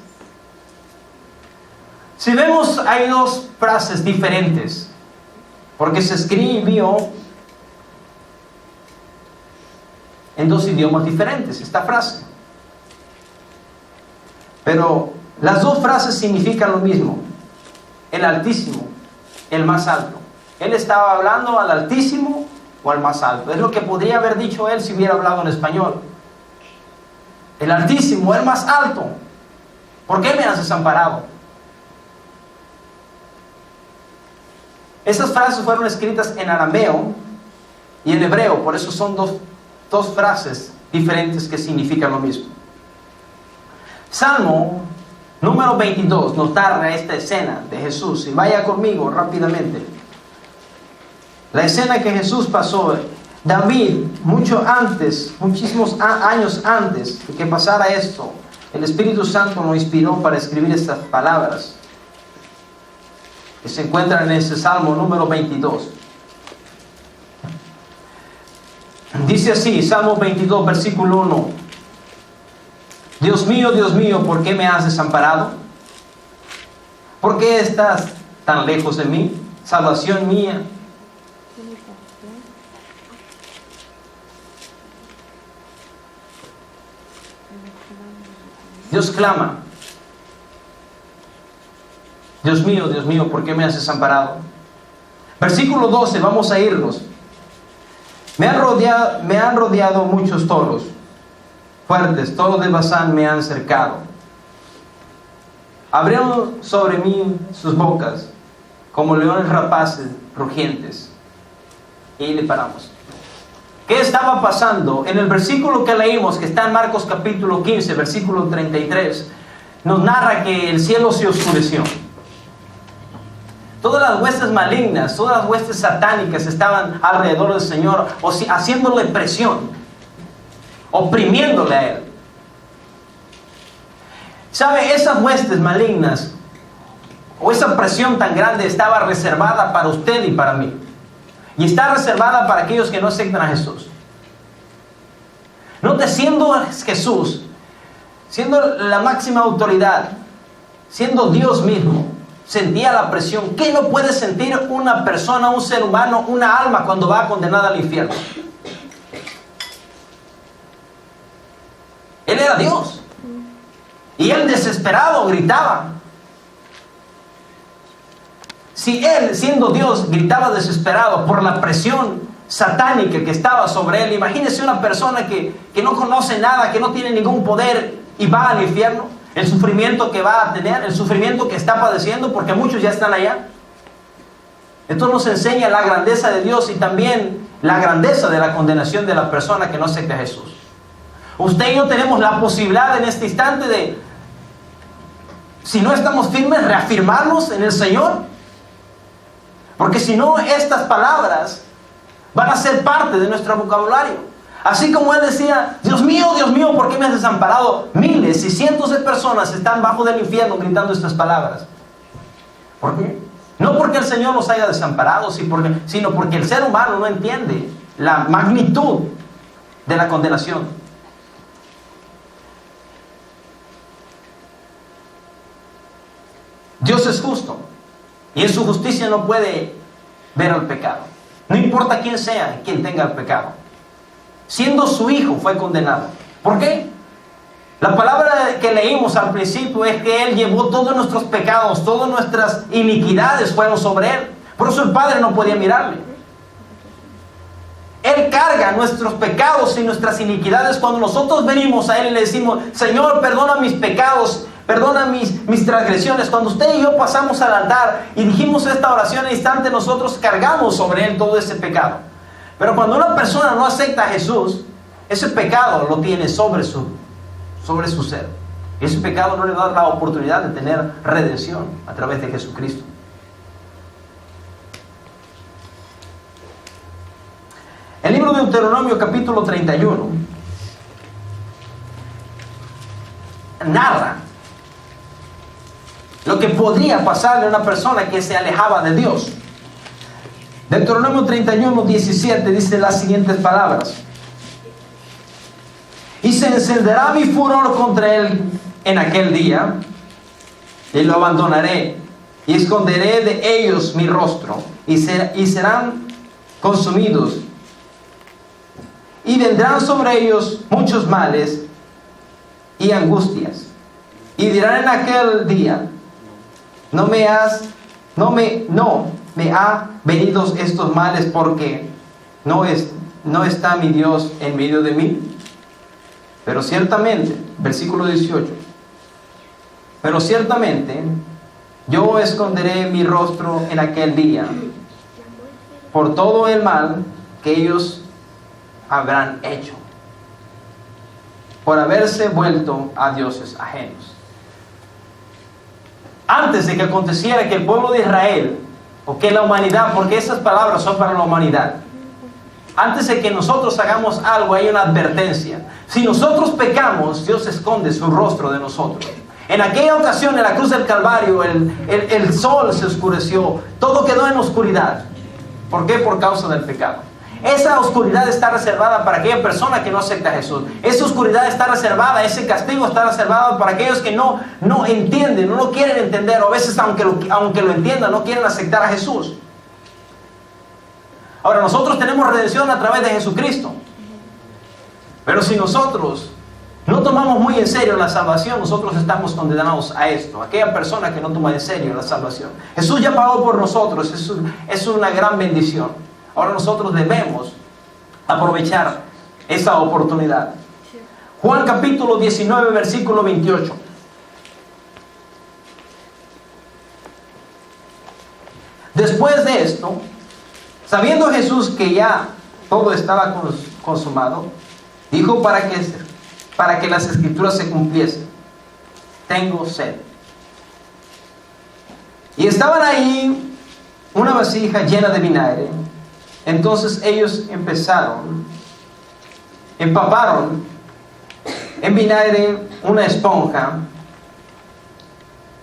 Si vemos, hay dos frases diferentes, porque se escribió en dos idiomas diferentes esta frase. Pero las dos frases significan lo mismo: el Altísimo, el más alto. Él estaba hablando al Altísimo o al más alto. Es lo que podría haber dicho él si hubiera hablado en español. El Altísimo, el más alto, ¿por qué me has desamparado? Esas frases fueron escritas en arameo y en hebreo, por eso son dos frases diferentes que significan lo mismo. Salmo número 22 nos narra esta escena de Jesús, y vaya conmigo rápidamente. La escena que Jesús pasó, David, muchísimos años antes de que pasara esto, el Espíritu Santo lo inspiró para escribir estas palabras que se encuentran en ese Salmo número 22. Dice así, Salmo 22, versículo 1. Dios mío, ¿por qué me has desamparado? ¿Por qué estás tan lejos de mí? Salvación mía. Dios clama. Dios mío, ¿por qué me has desamparado? Versículo 12, vamos a irnos. Me han rodeado muchos toros fuertes, toros de Basán me han cercado. Abrieron sobre mí sus bocas, como leones rapaces rugientes. Y ahí le paramos. ¿Qué estaba pasando? En el versículo que leímos, que está en Marcos capítulo 15, versículo 33, nos narra que el cielo se oscureció. Todas las huestes malignas, todas las huestes satánicas estaban alrededor del Señor, haciéndole presión, oprimiéndole a Él. ¿Sabe? Esas huestes malignas, o esa presión tan grande, estaba reservada para usted y para mí. Y está reservada para aquellos que no aceptan a Jesús. Note, siendo Jesús, siendo la máxima autoridad, siendo Dios mismo, sentía la presión. ¿Qué no puede sentir una persona, un ser humano, una alma cuando va condenada al infierno? Él era Dios. Y él desesperado gritaba. Si él, siendo Dios, gritaba desesperado por la presión satánica que estaba sobre él, imagínese una persona que no conoce nada, que no tiene ningún poder y va al infierno. El sufrimiento que va a tener, el sufrimiento que está padeciendo, porque muchos ya están allá. Esto nos enseña la grandeza de Dios y también la grandeza de la condenación de la persona que no acepta a Jesús. Usted y yo tenemos la posibilidad en este instante de, si no estamos firmes, reafirmarnos en el Señor. Porque si no, estas palabras van a ser parte de nuestro vocabulario. Así como él decía, Dios mío, ¿por qué me has desamparado? Miles y cientos de personas están bajo del infierno gritando estas palabras. ¿Por qué? No porque el Señor los haya desamparado, sino porque el ser humano no entiende la magnitud de la condenación. Dios es justo y en su justicia no puede ver al pecado. No importa quién sea quien tenga el pecado. Siendo su hijo fue condenado. ¿Por qué? La palabra que leímos al principio es que Él llevó todos nuestros pecados, todas nuestras iniquidades fueron sobre Él. Por eso el Padre no podía mirarle. Él carga nuestros pecados y nuestras iniquidades. Cuando nosotros venimos a Él y le decimos, Señor, perdona mis pecados, perdona mis transgresiones. Cuando usted y yo pasamos al altar y dijimos esta oración, al instante nosotros cargamos sobre Él todo ese pecado. Pero cuando una persona no acepta a Jesús, ese pecado lo tiene sobre su ser. Y ese pecado no le da la oportunidad de tener redención a través de Jesucristo. El libro de Deuteronomio capítulo 31 narra lo que podría pasarle a una persona que se alejaba de Dios. Deuteronomio 31, 17 dice las siguientes palabras: y se encenderá mi furor contra él en aquel día, y lo abandonaré, y esconderé de ellos mi rostro, y serán consumidos, y vendrán sobre ellos muchos males y angustias, y dirán en aquel día: no me ha venido estos males porque no está mi Dios en medio de mí. Pero ciertamente, versículo 18, pero ciertamente yo esconderé mi rostro en aquel día por todo el mal que ellos habrán hecho, por haberse vuelto a dioses ajenos. Antes de que aconteciera que el pueblo de Israel, o que la humanidad, porque esas palabras son para la humanidad, antes de que nosotros hagamos algo, hay una advertencia. Si nosotros pecamos, Dios esconde su rostro de nosotros. En aquella ocasión, en la cruz del Calvario, el sol se oscureció, todo quedó en oscuridad. ¿Por qué? Por causa del pecado. Esa oscuridad está reservada para aquella persona que no acepta a Jesús. Esa oscuridad está reservada, ese castigo está reservado para aquellos que no entienden, no lo quieren entender, o a veces aunque lo entiendan, no quieren aceptar a Jesús. Ahora, nosotros tenemos redención a través de Jesucristo. Pero si nosotros no tomamos muy en serio la salvación, nosotros estamos condenados a esto. Aquella persona que no toma en serio la salvación. Jesús ya pagó por nosotros, es una gran bendición. Ahora nosotros debemos aprovechar esa oportunidad. Juan capítulo 19, versículo 28. Después de esto, sabiendo Jesús que ya todo estaba consumado, dijo para que las escrituras se cumpliesen: tengo sed. Y estaban ahí una vasija llena de vinagre. Entonces ellos empaparon en vinagre una esponja,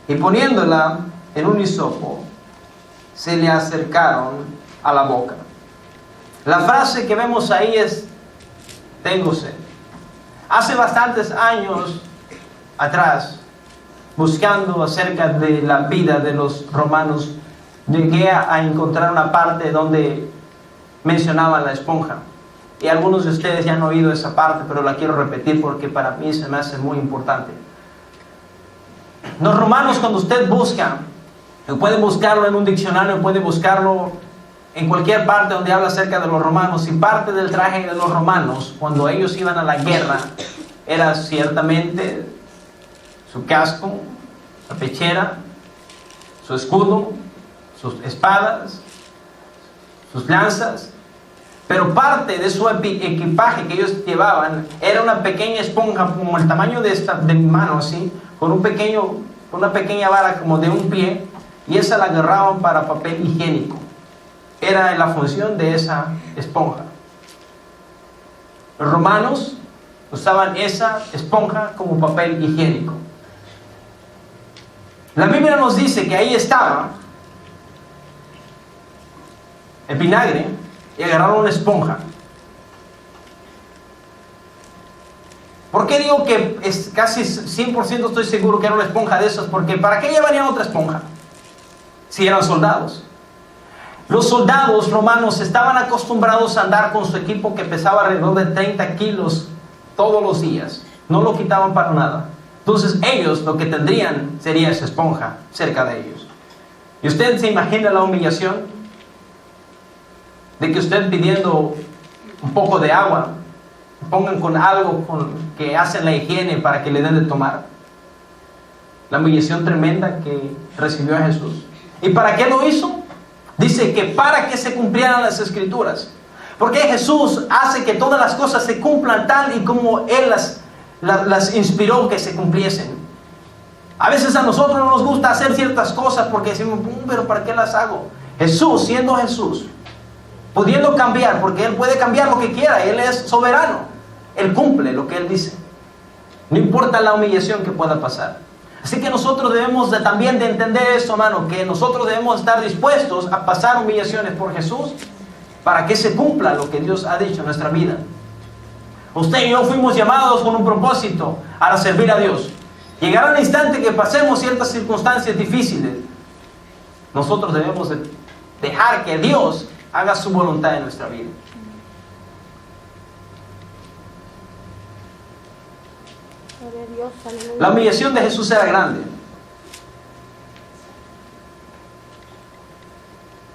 y poniéndola en un hisopo, se le acercaron a la boca. La frase que vemos ahí es: tengo sed. Hace bastantes años atrás, buscando acerca de la vida de los romanos, llegué a encontrar una parte donde mencionaban la esponja. Y algunos de ustedes ya han oído esa parte, pero la quiero repetir porque para mí se me hace muy importante. Los romanos, cuando usted busca, puede buscarlo en un diccionario, puede buscarlo en cualquier parte donde habla acerca de los romanos, y parte del traje de los romanos cuando ellos iban a la guerra era ciertamente su casco, la pechera, su escudo, sus espadas, sus lanzas. Pero parte de su equipaje que ellos llevaban era una pequeña esponja como el tamaño de mi mano, así, con una pequeña vara como de un pie, y esa la agarraban para papel higiénico. Era la función de esa esponja. Los romanos usaban esa esponja como papel higiénico. La Biblia nos dice que ahí estaba el vinagre, y agarraron una esponja. ¿Por qué digo que es casi 100% estoy seguro que era una esponja de esas? Porque ¿para qué llevarían otra esponja si eran soldados? Los soldados romanos estaban acostumbrados a andar con su equipo que pesaba alrededor de 30 kilos todos los días. No lo quitaban para nada. Entonces ellos lo que tendrían sería esa esponja cerca de ellos. ¿Y usted se imagina la humillación de que usted pidiendo un poco de agua, pongan con algo que hacen la higiene para que le den de tomar? La humillación tremenda que recibió a Jesús. ¿Y para qué lo hizo? Dice que para que se cumplieran las escrituras. Porque Jesús hace que todas las cosas se cumplan tal y como Él las inspiró que se cumpliesen. A veces a nosotros no nos gusta hacer ciertas cosas porque decimos, pero ¿para qué las hago? Jesús, siendo Jesús, pudiendo cambiar, porque Él puede cambiar lo que quiera, Él es soberano, Él cumple lo que Él dice, no importa la humillación que pueda pasar. Así que nosotros debemos también de entender esto, hermano, que nosotros debemos estar dispuestos a pasar humillaciones por Jesús para que se cumpla lo que Dios ha dicho en nuestra vida. Usted y yo fuimos llamados con un propósito, para servir a Dios. Llegará el instante que pasemos ciertas circunstancias difíciles. Nosotros debemos de dejar que Dios haga su voluntad en nuestra vida. La humillación de Jesús era grande.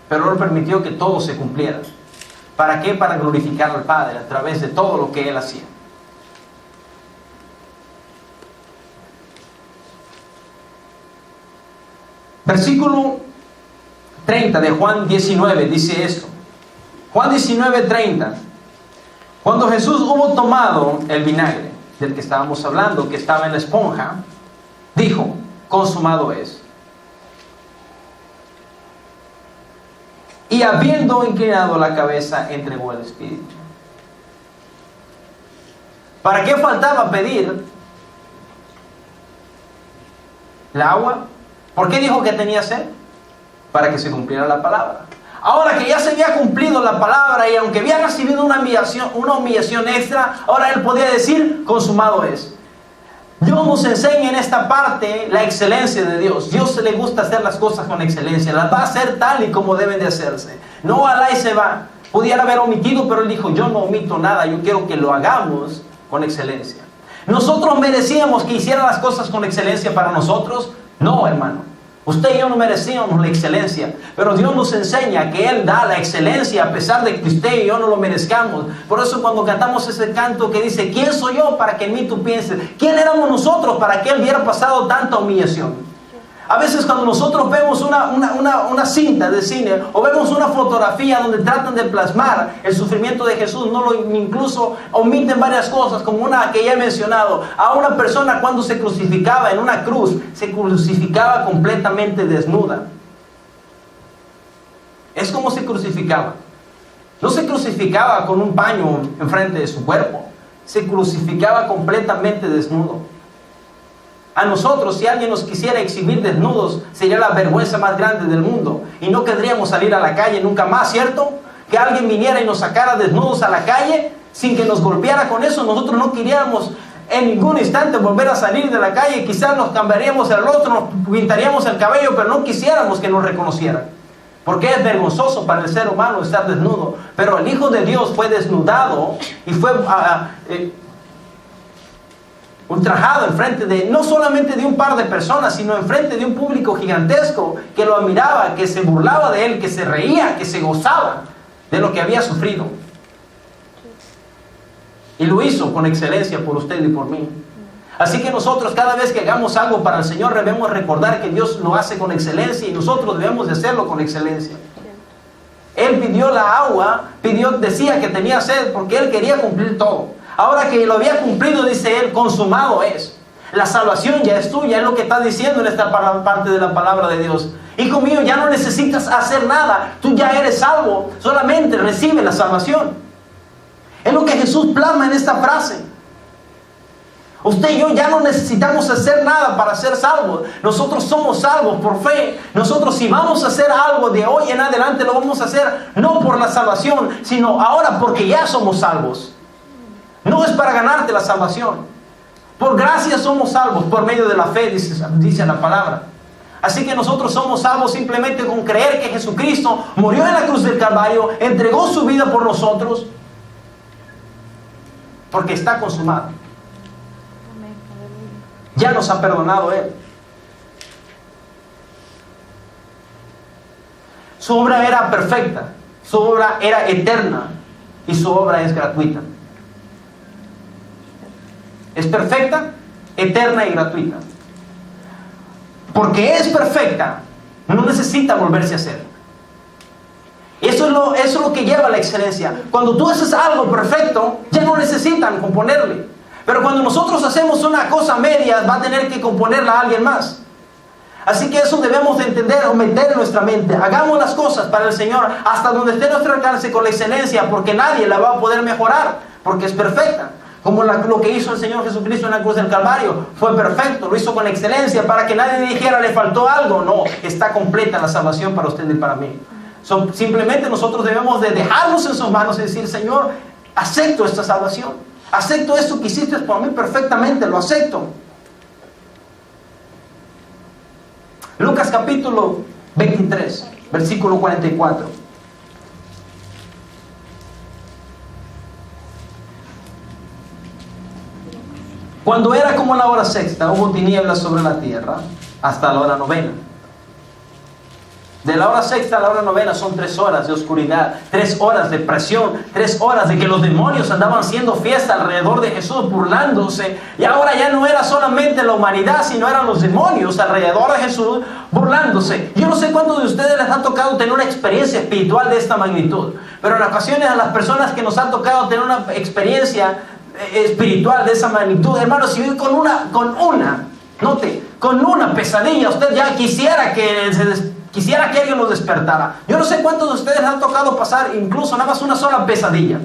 Pero Él permitió que todo se cumpliera. ¿Para qué? Para glorificar al Padre a través de todo lo que Él hacía. Versículo 30 de Juan 19 dice esto. Juan 19:30. Cuando Jesús hubo tomado el vinagre del que estábamos hablando, que estaba en la esponja, dijo: consumado es. Y habiendo inclinado la cabeza, entregó el Espíritu. ¿Para qué faltaba pedir el agua? ¿Por qué dijo que tenía sed? Para que se cumpliera la palabra. Ahora que ya se había cumplido la palabra y aunque había recibido una humillación extra, ahora Él podía decir: consumado es. Dios nos enseña en esta parte la excelencia de Dios. Dios le gusta hacer las cosas con excelencia. Las va a hacer tal y como deben de hacerse. No alá y se va. Pudiera haber omitido, pero Él dijo: yo no omito nada. Yo quiero que lo hagamos con excelencia. ¿Nosotros merecíamos que hiciera las cosas con excelencia para nosotros? No, hermano. Usted y yo no merecíamos la excelencia, pero Dios nos enseña que Él da la excelencia a pesar de que usted y yo no lo merezcamos. Por eso cuando cantamos ese canto que dice: ¿quién soy yo para que en mí tú pienses? ¿Quién éramos nosotros para que Él hubiera pasado tanta humillación? A veces cuando nosotros vemos una cinta de cine o vemos una fotografía donde tratan de plasmar el sufrimiento de Jesús, incluso omiten varias cosas, como una que ya he mencionado. A una persona cuando se crucificaba en una cruz, se crucificaba completamente desnuda. Es como se crucificaba. No se crucificaba con un paño enfrente de su cuerpo. Se crucificaba completamente desnudo. A nosotros, si alguien nos quisiera exhibir desnudos, sería la vergüenza más grande del mundo. Y no querríamos salir a la calle nunca más, ¿cierto? Que alguien viniera y nos sacara desnudos a la calle sin que nos golpeara con eso. Nosotros no queríamos en ningún instante volver a salir de la calle. Quizás nos cambiaríamos el rostro, nos pintaríamos el cabello, pero no quisiéramos que nos reconocieran. Porque es vergonzoso para el ser humano estar desnudo. Pero el Hijo de Dios fue desnudado y fue ultrajado enfrente de, no solamente de un par de personas, sino enfrente de un público gigantesco que lo admiraba, que se burlaba de Él, que se reía, que se gozaba de lo que había sufrido. Y lo hizo con excelencia por usted y por mí. Así que nosotros, cada vez que hagamos algo para el Señor, debemos recordar que Dios lo hace con excelencia y nosotros debemos de hacerlo con excelencia. Él pidió la agua, decía que tenía sed porque Él quería cumplir todo. Ahora que lo había cumplido, dice Él: consumado es. La salvación ya es tuya, es lo que está diciendo en esta parte de la palabra de Dios. Hijo mío, ya no necesitas hacer nada, tú ya eres salvo, solamente recibe la salvación. Es lo que Jesús plasma en esta frase. Usted y yo ya no necesitamos hacer nada para ser salvos. Nosotros somos salvos por fe. Nosotros, si vamos a hacer algo de hoy en adelante, lo vamos a hacer no por la salvación, sino ahora porque ya somos salvos. No es para ganarte la salvación. Por gracia somos salvos por medio de la fe, dice la palabra. Así que nosotros somos salvos simplemente con creer que Jesucristo murió en la cruz del Calvario, entregó su vida por nosotros, porque está consumado. Ya nos ha perdonado Él. Su obra era perfecta, su obra era eterna y su obra es gratuita. Es perfecta, eterna y gratuita. Porque es perfecta, no necesita volverse a hacer. Eso es lo que lleva a la excelencia. Cuando tú haces algo perfecto, ya no necesitan componerle. Pero cuando nosotros hacemos una cosa media, va a tener que componerla a alguien más. Así que eso debemos de entender o meter en nuestra mente. Hagamos las cosas para el Señor hasta donde esté nuestro alcance con la excelencia, porque nadie la va a poder mejorar, porque es perfecta. Como lo que hizo el Señor Jesucristo en la cruz del Calvario fue perfecto, lo hizo con excelencia para que nadie dijera le faltó algo. No, está completa la salvación para usted y para mí. Simplemente nosotros debemos de dejarnos en sus manos y decir, Señor, acepto esta salvación, acepto esto que hiciste por mí perfectamente, lo acepto. Lucas capítulo 23, versículo 44. Cuando era como la hora sexta, hubo tinieblas sobre la tierra hasta la hora novena. De la hora sexta a la hora novena son 3 horas de oscuridad, 3 horas de presión, 3 horas de que los demonios andaban haciendo fiesta alrededor de Jesús, burlándose. Y ahora ya no era solamente la humanidad, sino eran los demonios alrededor de Jesús, burlándose. Yo no sé cuántos de ustedes les ha tocado tener una experiencia espiritual de esta magnitud, pero en ocasiones a las personas que nos ha tocado tener una experiencia espiritual de esa magnitud, hermano, si hoy con una pesadilla usted ya quisiera que alguien los despertara. Yo no sé cuántos de ustedes les han tocado pasar incluso nada más una sola pesadilla.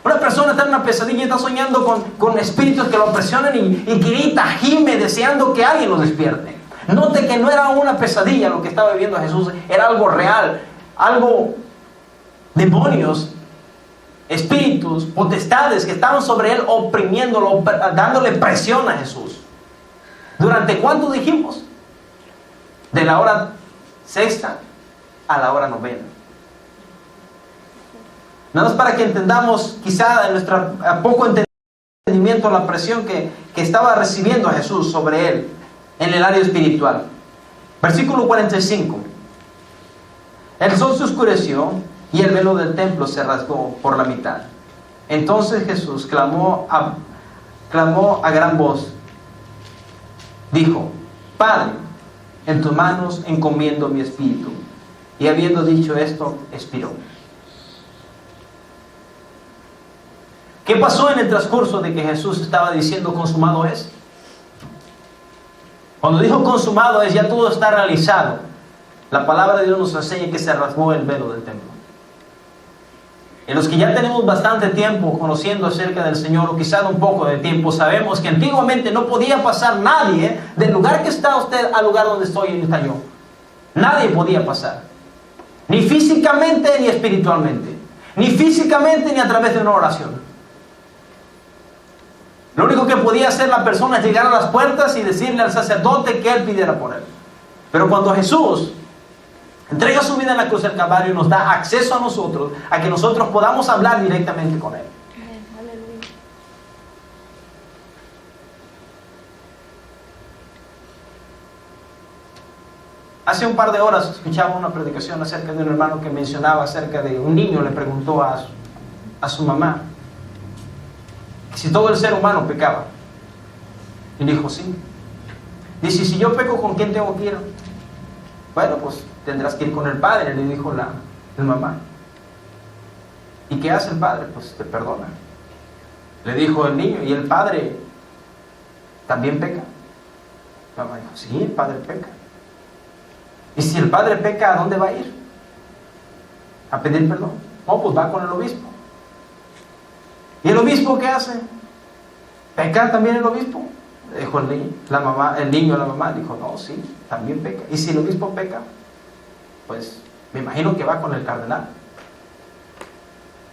Una persona está en una pesadilla y está soñando con espíritus que lo presionan y grita, gime, deseando que alguien los despierte. Note que no era una pesadilla lo que estaba viviendo Jesús, era algo real, algo, demonios, espíritus, potestades que estaban sobre él, oprimiéndolo, dándole presión a Jesús. ¿Durante cuánto dijimos? De la hora sexta a la hora novena. Nada más para que entendamos, quizá en nuestro poco entendimiento, la presión que estaba recibiendo a Jesús sobre él en el área espiritual. Versículo 45. El sol se oscureció y el velo del templo se rasgó por la mitad. Entonces Jesús clamó a gran voz. Dijo: Padre, en tus manos encomiendo mi espíritu. Y habiendo dicho esto, expiró. ¿Qué pasó en el transcurso de que Jesús estaba diciendo consumado es? Cuando dijo consumado es, ya todo está realizado. La palabra de Dios nos enseña que se rasgó el velo del templo. En los que ya tenemos bastante tiempo conociendo acerca del Señor, o quizá un poco de tiempo, sabemos que antiguamente no podía pasar nadie del lugar que está usted al lugar donde estoy y está yo. Nadie podía pasar. Ni físicamente ni espiritualmente. Ni físicamente ni a través de una oración. Lo único que podía hacer la persona es llegar a las puertas y decirle al sacerdote que él pidiera por él. Pero cuando Jesús entrega su vida en la cruz del Calvario y nos da acceso a nosotros, a que nosotros podamos hablar directamente con él. Aleluya. Hace un par de horas escuchaba una predicación acerca de un hermano que mencionaba acerca de un niño. Le preguntó a su mamá si todo el ser humano pecaba. Y dijo sí. Dice: si yo peco, ¿con quién tengo que ir? Bueno, pues tendrás que ir con el padre, le dijo la mamá. ¿Y qué hace el padre? Pues te perdona. Le dijo el niño: ¿y el padre también peca? La mamá dijo: sí, el padre peca. ¿Y si el padre peca, a dónde va a ir? A pedir perdón. No, pues va con el obispo. ¿Y el obispo qué hace? ¿Peca también el obispo? Le dijo el niño a la mamá, dijo: no, sí, también peca. ¿Y si el obispo peca? Pues me imagino que va con el cardenal.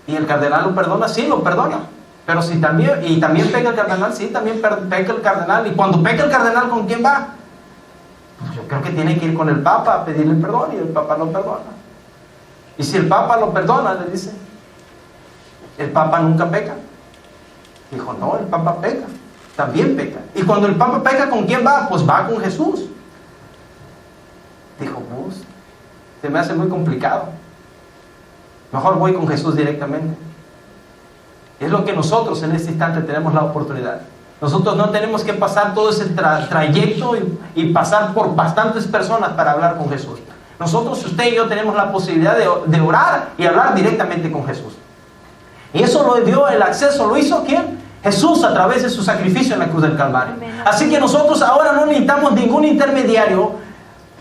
¿Y el cardenal lo perdona? Sí, lo perdona. Pero si también peca el cardenal, sí, también peca el cardenal. ¿Y cuando peca el cardenal, con quién va? Pues yo creo que tiene que ir con el papa a pedirle perdón, y el papa lo perdona. Y si el papa lo perdona, le dice: ¿el papa nunca peca? Dijo: no, el papa peca, también peca. Y cuando el papa peca, ¿con quién va? Pues va con Jesús. Dijo: pues se me hace muy complicado, mejor voy con Jesús directamente. Es lo que nosotros en este instante tenemos la oportunidad. Nosotros no tenemos que pasar todo ese trayecto y pasar por bastantes personas para hablar con Jesús. Nosotros, usted y yo, tenemos la posibilidad de orar y hablar directamente con Jesús. Y eso lo dio el acceso, ¿lo hizo quién? Jesús, a través de su sacrificio en la cruz del Calvario. Así que nosotros ahora no necesitamos ningún intermediario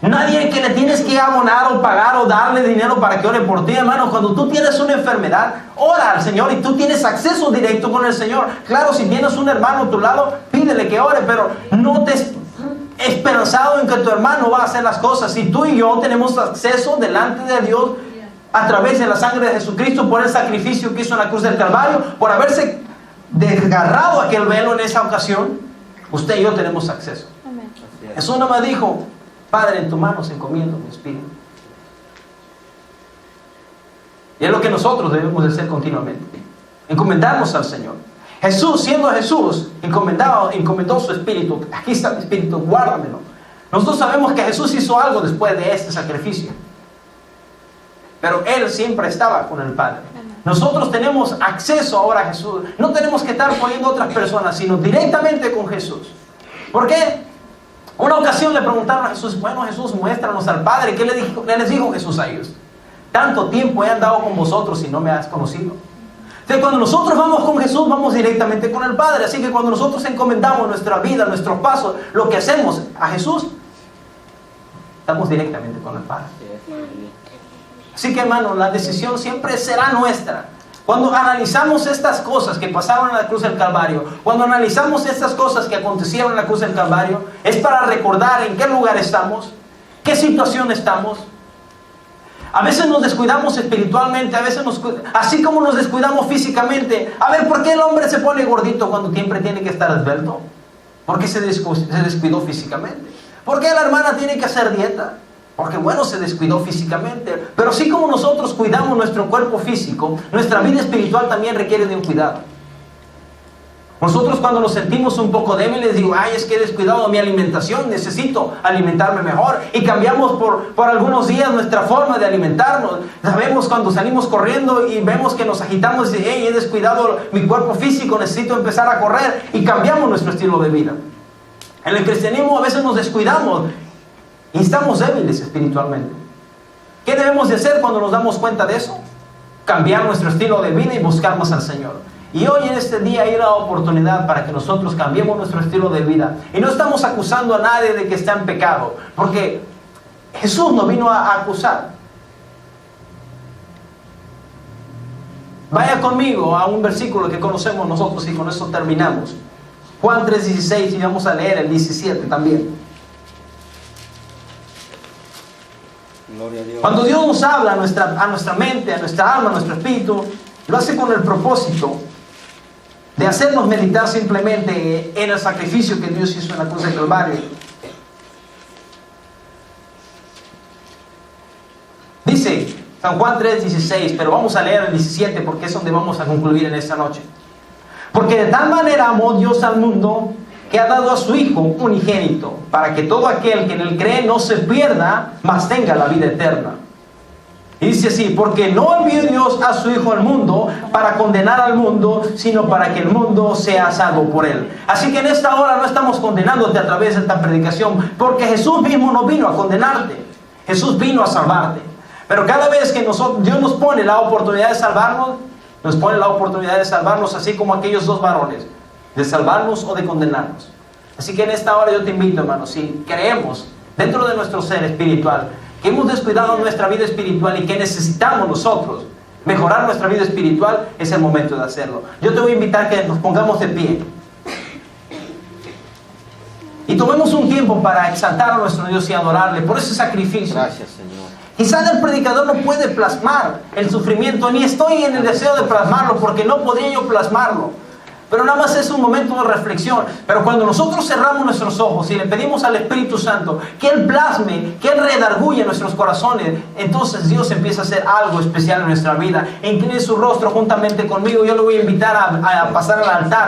Nadie que le tienes que abonar o pagar o darle dinero para que ore por ti, hermano. Cuando tú tienes una enfermedad, ora al Señor y tú tienes acceso directo con el Señor. Claro, si tienes un hermano a tu lado, pídele que ore, pero no te esperanzado en que tu hermano va a hacer las cosas. Si tú y yo tenemos acceso delante de Dios a través de la sangre de Jesucristo, por el sacrificio que hizo en la cruz del Calvario, por haberse desgarrado aquel velo en esa ocasión, usted y yo tenemos acceso. Amén. Jesús no me dijo: Padre, en tus manos encomiendo mi espíritu. Y es lo que nosotros debemos de hacer continuamente, encomendarnos al Señor. Jesús, siendo Jesús, encomendó su espíritu. Aquí está mi espíritu, guárdamelo. Nosotros sabemos que Jesús hizo algo después de este sacrificio, pero Él siempre estaba con el Padre. Nosotros tenemos acceso ahora a Jesús. No tenemos que estar poniendo a otras personas, sino directamente con Jesús. ¿Por qué? Una ocasión le preguntaron a Jesús: bueno, Jesús, muéstranos al Padre. ¿Qué les dijo Jesús a ellos? Tanto tiempo he andado con vosotros y no me has conocido. Entonces, cuando nosotros vamos con Jesús, vamos directamente con el Padre. Así que cuando nosotros encomendamos nuestra vida, nuestros pasos, lo que hacemos a Jesús, estamos directamente con el Padre. Así que, hermano, la decisión siempre será nuestra. Cuando analizamos estas cosas que pasaron en la cruz del Calvario, cuando analizamos estas cosas que acontecieron en la cruz del Calvario, es para recordar en qué lugar estamos, qué situación estamos. A veces nos descuidamos espiritualmente, a veces así como nos descuidamos físicamente. A ver, ¿por qué el hombre se pone gordito cuando siempre tiene que estar esbelto? Porque se descuidó físicamente. ¿Por qué la hermana tiene que hacer dieta? Porque, bueno, se descuidó físicamente. Pero así como nosotros cuidamos nuestro cuerpo físico, nuestra vida espiritual también requiere de un cuidado. Nosotros, cuando nos sentimos un poco débiles, digo: ay, es que he descuidado mi alimentación, necesito alimentarme mejor. Y cambiamos por algunos días nuestra forma de alimentarnos. Sabemos cuando salimos corriendo y vemos que nos agitamos y hey, he descuidado mi cuerpo físico, necesito empezar a correr, y cambiamos nuestro estilo de vida. En el cristianismo a veces nos descuidamos y estamos débiles espiritualmente. ¿Qué debemos de hacer cuando nos damos cuenta de eso? Cambiar nuestro estilo de vida y buscar más al Señor. Y hoy en este día hay la oportunidad para que nosotros cambiemos nuestro estilo de vida. Y no estamos acusando a nadie de que está en pecado, porque Jesús no vino a acusar. Vaya conmigo a un versículo que conocemos nosotros y con eso terminamos. Juan 3:16, y vamos a leer el 17 también. Gloria a Dios. Cuando Dios nos habla a nuestra mente, a nuestra alma, a nuestro espíritu, lo hace con el propósito de hacernos meditar simplemente en el sacrificio que Dios hizo en la cruz del Calvario. Dice San Juan 3:16, pero vamos a leer el 17 porque es donde vamos a concluir en esta noche. Porque de tal manera amó Dios al mundo, que ha dado a su Hijo unigénito, para que todo aquel que en él cree no se pierda, mas tenga la vida eterna. Y dice así: porque no envió Dios a su Hijo al mundo para condenar al mundo, sino para que el mundo sea salvo por él. Así que en esta hora no estamos condenándote a través de esta predicación, porque Jesús mismo no vino a condenarte. Jesús vino a salvarte. Pero cada vez que Dios nos pone la oportunidad de salvarnos, nos pone la oportunidad de salvarnos, así como aquellos dos varones, de salvarnos o de condenarnos. Así que en esta hora yo te invito, hermano, si creemos dentro de nuestro ser espiritual que hemos descuidado nuestra vida espiritual y que necesitamos nosotros mejorar nuestra vida espiritual, es el momento de hacerlo. Yo te voy a invitar que nos pongamos de pie y tomemos un tiempo para exaltar a nuestro Dios y adorarle por ese sacrificio. Gracias, Señor. Quizás el predicador no puede plasmar el sufrimiento, ni estoy en el deseo de plasmarlo, porque no podría yo plasmarlo. Pero nada más es un momento de reflexión. Pero cuando nosotros cerramos nuestros ojos y le pedimos al Espíritu Santo que Él plasme, que Él redarguye nuestros corazones, entonces Dios empieza a hacer algo especial en nuestra vida. Incline su rostro juntamente conmigo. Yo le voy a invitar a pasar al altar.